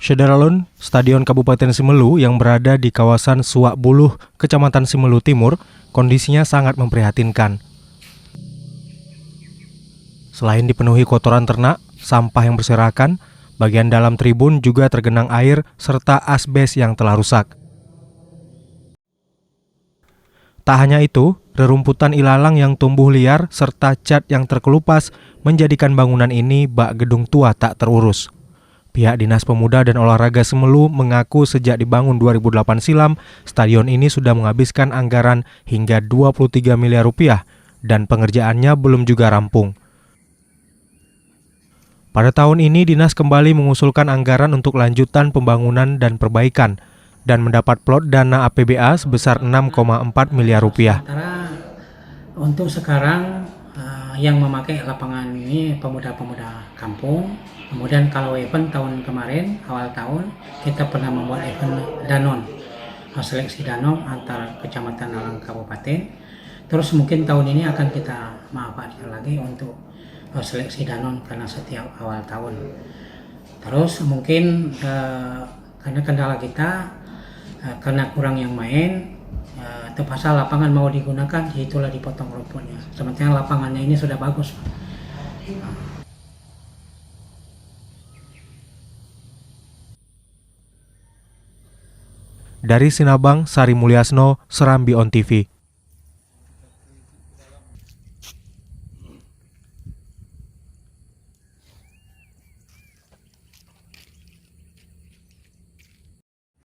Syederalun, Stadion Kabupaten Simelu yang berada di kawasan Suak Buluh, Kecamatan Simelu Timur, kondisinya sangat memprihatinkan. Selain dipenuhi kotoran ternak, sampah yang berserakan, bagian dalam tribun juga tergenang air serta asbes yang telah rusak. Tak hanya itu, rerumputan ilalang yang tumbuh liar serta cat yang terkelupas menjadikan bangunan ini bak gedung tua tak terurus. Pihak Dinas Pemuda dan Olahraga Simelu mengaku sejak dibangun 2008 silam, stadion ini sudah menghabiskan anggaran hingga 23 miliar rupiah dan pengerjaannya belum juga rampung. Pada tahun ini, Dinas kembali mengusulkan anggaran untuk lanjutan pembangunan dan perbaikan dan mendapat plot dana APBA sebesar 6,4 miliar rupiah. Untuk sekarang yang memakai lapangan ini pemuda-pemuda kampung. Kemudian kalau event tahun kemarin, awal tahun, kita pernah membuat event Danon, seleksi Danon antar kecamatan dalam kabupaten. Terus mungkin tahun ini akan kita manfaatkan lagi untuk seleksi Danon karena setiap awal tahun. Terus mungkin karena kendala kita, karena kurang yang main, terpaksa lapangan mau digunakan, itulah dipotong rumputnya. Sementara lapangannya ini sudah bagus. Dari Sinabang, Sari Mulyasno, Serambi On TV.